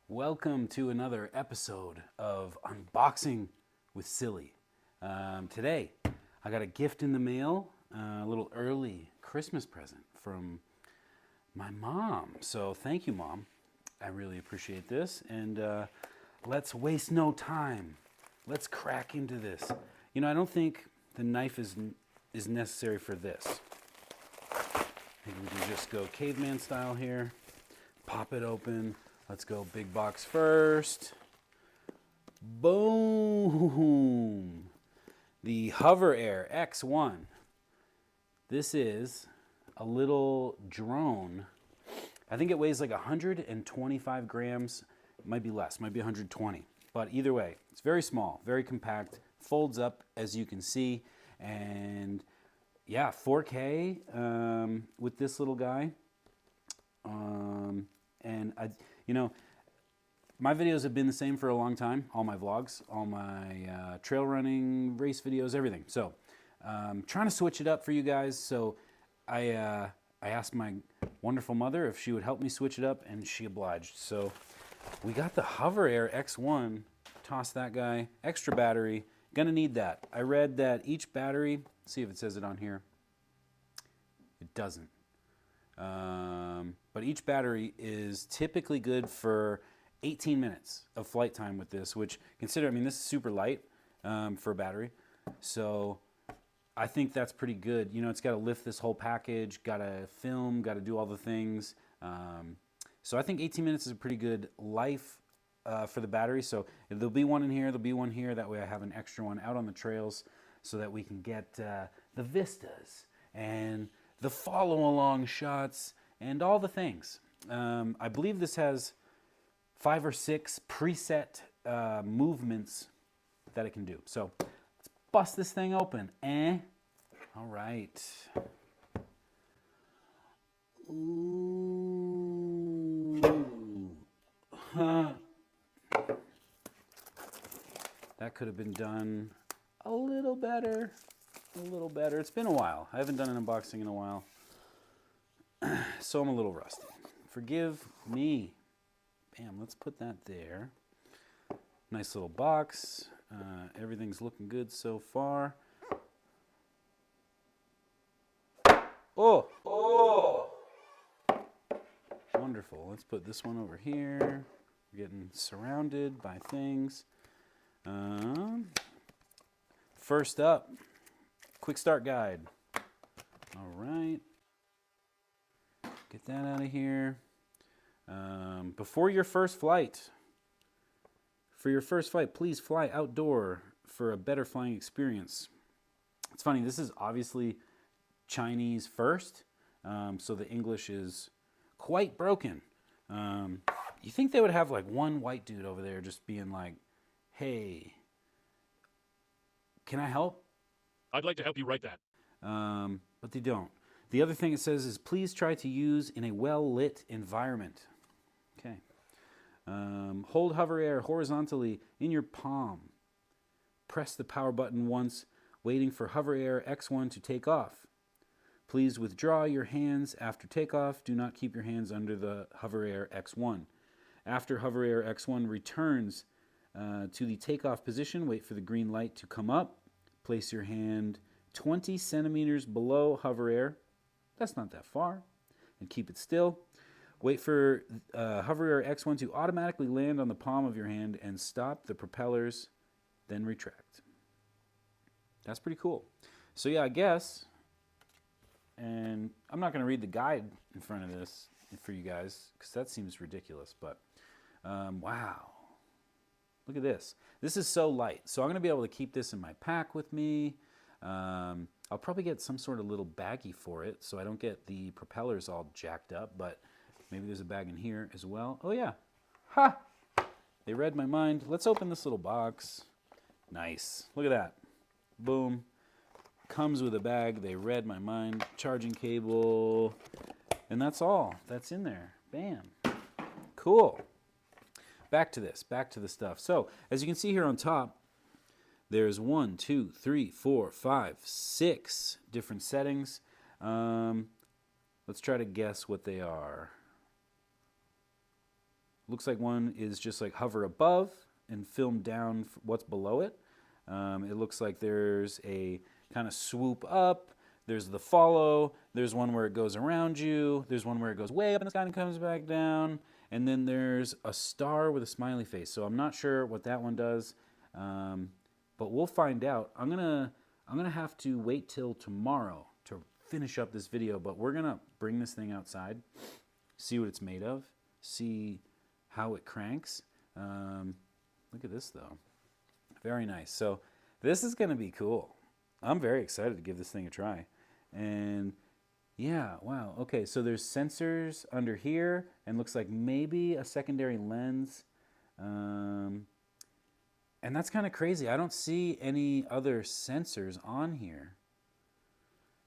Welcome to another episode of Unboxing with Silly. Today, I got a gift in the mail, a little early Christmas present from my mom. So thank you, Mom. I really appreciate this. And let's waste no time. Let's crack into this. You know, I don't think the knife is necessary for this. Maybe we can just go caveman style here. Pop it open. Let's go big box first. Boom! The HOVERair X1. This is a little drone. I think it weighs like 125 grams. It might be less, might be 120. But either way, it's very small, very compact, folds up as you can see. And yeah, 4K with this little guy. And my videos have been the same for a long time. All my vlogs, all my trail running, race videos, everything. So trying to switch it up for you guys. So I asked my wonderful mother if she would help me switch it up, and she obliged. So we got the HOVERair X1. Toss that guy. Extra battery. Gonna need that. I read that each battery, see if it says it on here. It doesn't. But each battery is typically good for 18 minutes of flight time with this, which consider, I mean, this is super light for a battery. So I think that's pretty good. You know, it's got to lift this whole package, got to film, got to do all the things. So I think 18 minutes is a pretty good life for the battery. So there'll be one in here, there'll be one here. That way I have an extra one out on the trails so that we can get the vistas and the follow-along shots and all the things. I believe this has 5 or 6 preset movements that it can do. So let's bust this thing open. All right. Ooh. That could have been done a little better. A little better. It's been a while. I haven't done an unboxing in a while. So I'm a little rusty. Forgive me. Bam, let's put that there. Nice little box. Everything's looking good so far. Oh! Oh! Wonderful. Let's put this one over here. We're getting surrounded by things. First up, quick start guide. All right. Get that out of here. Before your first flight, please fly outdoor for a better flying experience. It's funny, this is obviously Chinese first, so the English is quite broken. You think they would have like one white dude over there just being like, hey, can I help? I'd like to help you write that. But they don't. The other thing it says is please try to use in a well-lit environment. Okay. Hold HOVERair horizontally in your palm. Press the power button once, waiting for HOVERair X1 to take off. Please withdraw your hands after takeoff. Do not keep your hands under the HOVERair X1. After HOVERair X1 returns to the takeoff position, wait for the green light to come up. Place your hand 20 centimeters below HOVERair. That's not that far. And keep it still. Wait for HOVERair X1 to automatically land on the palm of your hand and stop the propellers, then retract. That's pretty cool. So yeah, I guess, and I'm not going to read the guide in front of this for you guys because that seems ridiculous, but wow. Look at this. This is so light. So I'm going to be able to keep this in my pack with me. I'll probably get some sort of little baggie for it so I don't get the propellers all jacked up, but maybe there's a bag in here as well. Oh yeah. Ha! They read my mind. Let's open this little box. Nice. Look at that. Boom. Comes with a bag. They read my mind. Charging cable. And that's all. That's in there. Bam. Cool. Back to this. Back to the stuff. So, as you can see here on top, there's 1, 2, 3, 4, 5, 6 different settings. Let's try to guess what they are. looks like one is just like hover above and film down what's below it. It looks like there's a kind of swoop up. There's the follow. There's one where it goes around you. There's one where it goes way up in the sky and comes back down. And then there's a star with a smiley face. So I'm not sure what that one does, but we'll find out. I'm gonna have to wait till tomorrow to finish up this video. But we're gonna bring this thing outside, see what it's made of, see how it cranks. Look at this though. Very nice. So this is gonna be cool. I'm very excited to give this thing a try. And yeah, wow. Okay, so there's sensors under here and looks like maybe a secondary lens. And that's kind of crazy. I don't see any other sensors on here.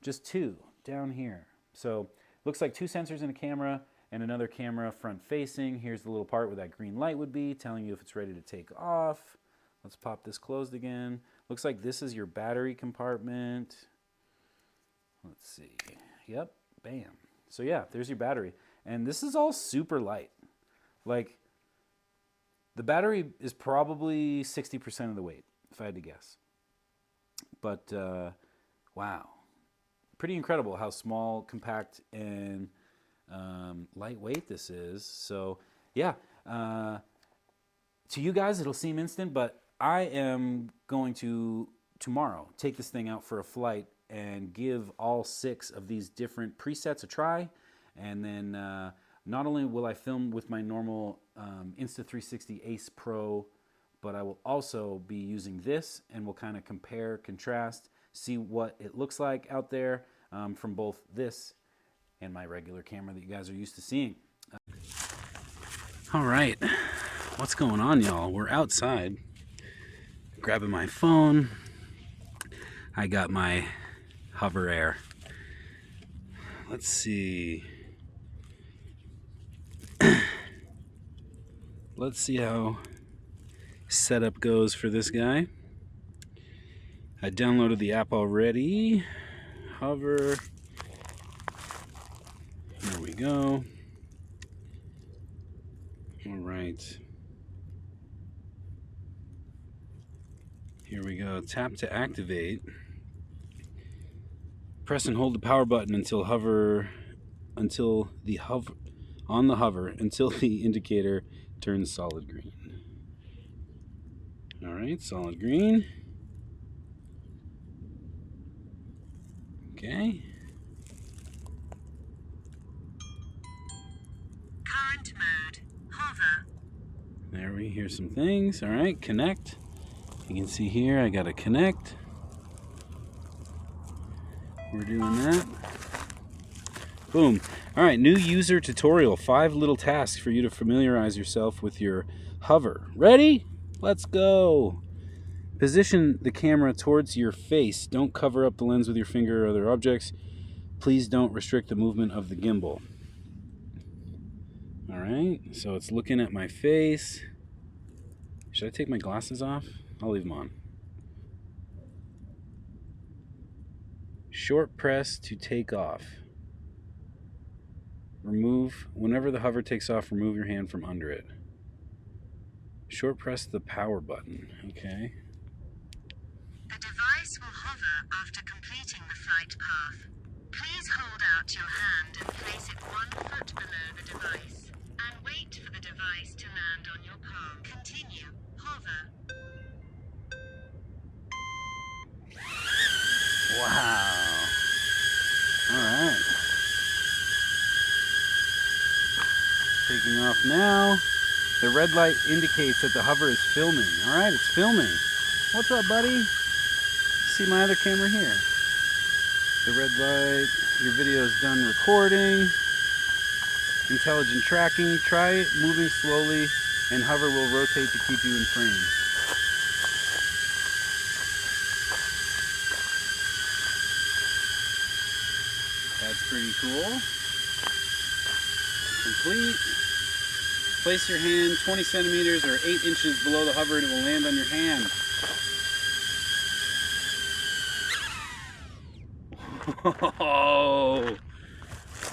Just two down here. So looks like two sensors in a camera and another camera front facing. Here's the little part where that green light would be telling you if it's ready to take off. Let's pop this closed again. Looks like this is your battery compartment. Let's see. Yep, bam. So yeah, there's your battery. And this is all super light. Like, the battery is probably 60% of the weight, if I had to guess. But, wow. Pretty incredible how small, compact, and lightweight this is. So, yeah. To you guys, it'll seem instant, but I am going to, tomorrow, take this thing out for a flight and give all 6 of these different presets a try. And then not only will I film with my normal Insta360 Ace Pro, but I will also be using this, and we'll kind of compare, contrast, see what it looks like out there from both this and my regular camera that you guys are used to seeing. All right, what's going on, y'all? We're outside, grabbing my phone. I got my HOVERair. Let's see. Let's see how setup goes for this guy. I downloaded the app already. Hover. Here we go. All right. Here we go. Tap to activate. Press and hold the power button until the indicator turns solid green. All right, solid green. Okay. Current mode, hover. There we hear some things. All right, connect. You can see here I got to connect. We're doing that. Boom. All right, new user tutorial. 5 little tasks for you to familiarize yourself with your hover. Ready? Let's go. Position the camera towards your face. Don't cover up the lens with your finger or other objects. Please don't restrict the movement of the gimbal. All right, so it's looking at my face. Should I take my glasses off? I'll leave them on. Short press to take off. Remove, whenever the hover takes off, remove your hand from under it. Short press the power button, okay. The device will hover after completing the flight path. Please hold out your hand and place it 1 foot below the device. And wait for the device to land on your palm. Continue. Hover. Wow. All right. Taking off now. The red light indicates that the hover is filming. All right, it's filming. What's up, buddy? See my other camera here. The red light, your video is done recording. Intelligent tracking. Try it moving slowly, and hover will rotate to keep you in frame. That's pretty cool. Complete. Place your hand 20 centimeters or 8 inches below the hover and it will land on your hand. Oh,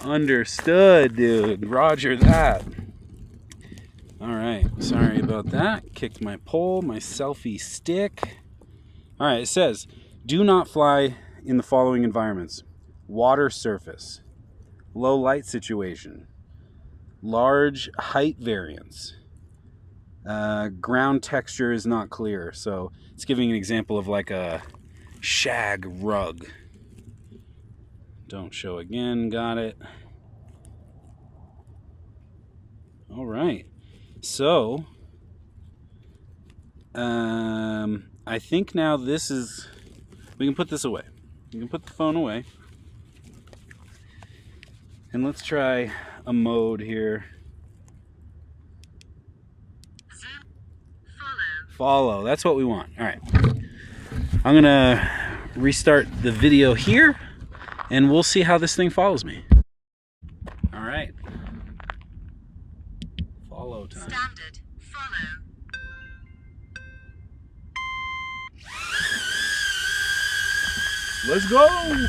understood, dude. Roger that. All right, sorry about that. Kicked my pole, my selfie stick. All right, it says, do not fly in the following environments: water surface, low light situation, large height variance, ground texture is not clear. So it's giving an example of like a shag rug. Don't show again, got it. All right, so I think now this is, we can put this away. You can put the phone away. And let's try a mode here. Follow, that's what we want. All right, I'm gonna restart the video here and we'll see how this thing follows me. All right, follow time. Standard. Follow. Let's go.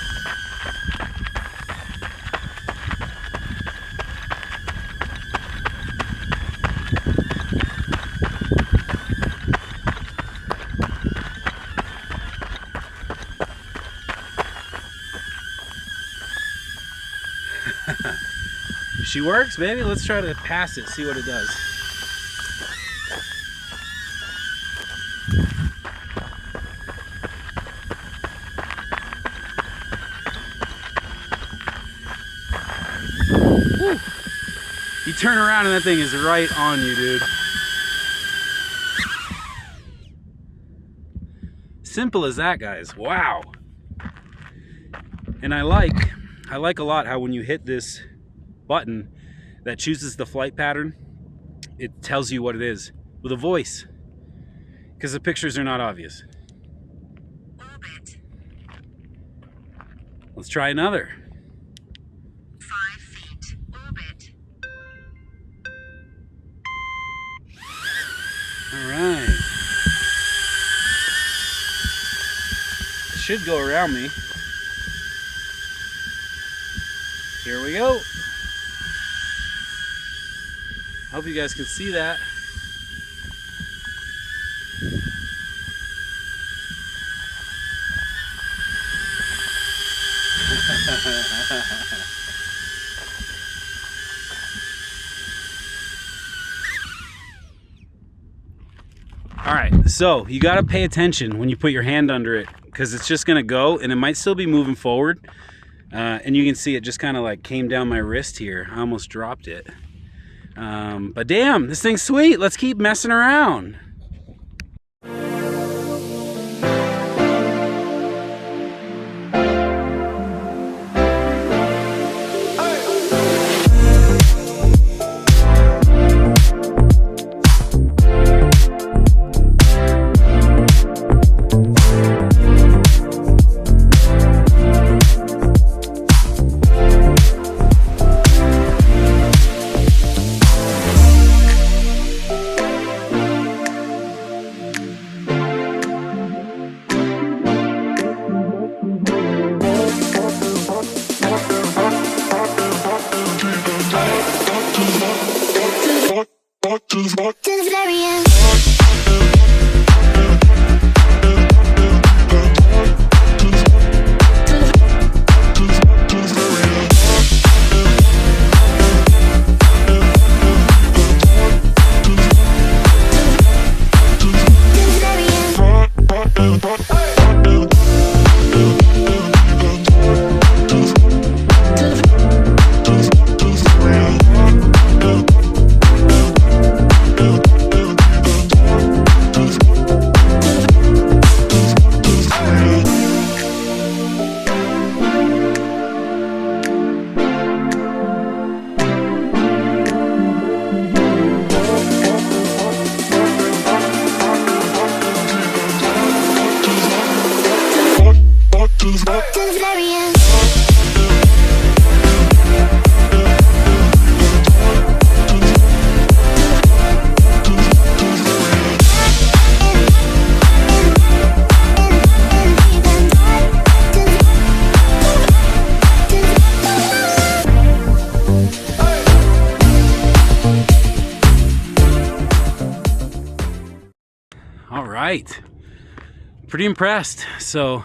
She works, baby. Let's try to pass it, see what it does. Woo. You turn around and that thing is right on you, dude. Simple as that, guys. Wow. And I like a lot how when you hit this button that chooses the flight pattern, it tells you what it is with a voice, because the pictures are not obvious. Orbit. Let's try another. 5 feet. Orbit. All right. It should go around me. Here we go. Hope you guys can see that. All right, so you got to pay attention when you put your hand under it, because it's just going to go and it might still be moving forward. And you can see it just kind of like came down my wrist here. I almost dropped it. But damn, this thing's sweet. Let's keep messing around. To the very end. All right. Pretty impressed. So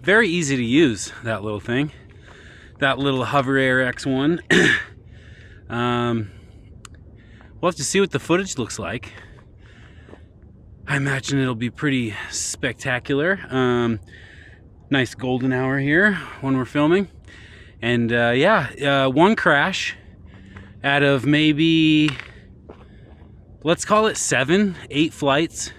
very easy to use, that little thing. That little HOVERair X1. We'll have to see what the footage looks like. I imagine it'll be pretty spectacular. Nice golden hour here when we're filming. And yeah, one crash out of maybe, let's call it 7, 8 flights,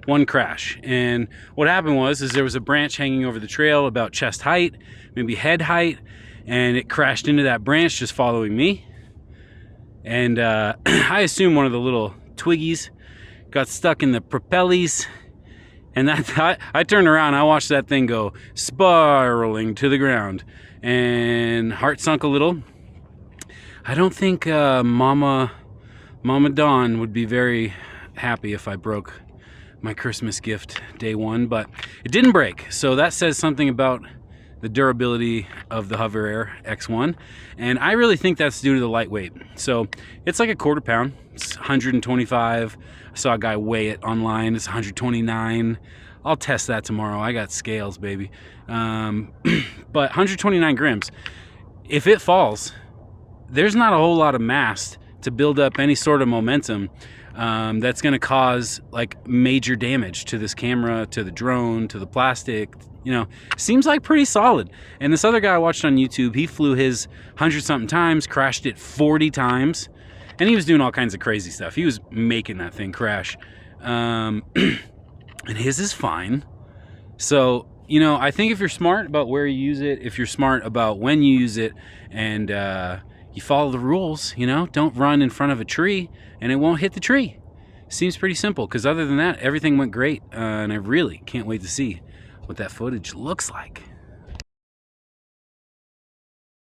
one crash. And what happened was there was a branch hanging over the trail about chest height, maybe head height, and it crashed into that branch just following me. And I assume one of the little twiggies got stuck in the propellies, and that I turned around, I watched that thing go spiraling to the ground, and heart sunk a little. I don't think Mama Dawn would be very happy if I broke my Christmas gift day one, but it didn't break, so that says something about the durability of the HOVERair X1, and I really think that's due to the lightweight. So it's like a quarter pound. It's 125. I saw a guy weigh it online. It's 129. I'll test that tomorrow. I got scales, baby. But 129 grams. If it falls, there's not a whole lot of mass to build up any sort of momentum that's going to cause like major damage to this camera, to the drone, to the plastic. You know, seems like pretty solid. And this other guy I watched on YouTube, he flew his 100-something times, crashed it 40 times, and he was doing all kinds of crazy stuff. He was making that thing crash. And his is fine. So, you know, I think if you're smart about where you use it, if you're smart about when you use it, and you follow the rules, you know, don't run in front of a tree and it won't hit the tree. Seems pretty simple, because other than that, everything went great. And I really can't wait to see what that footage looks like.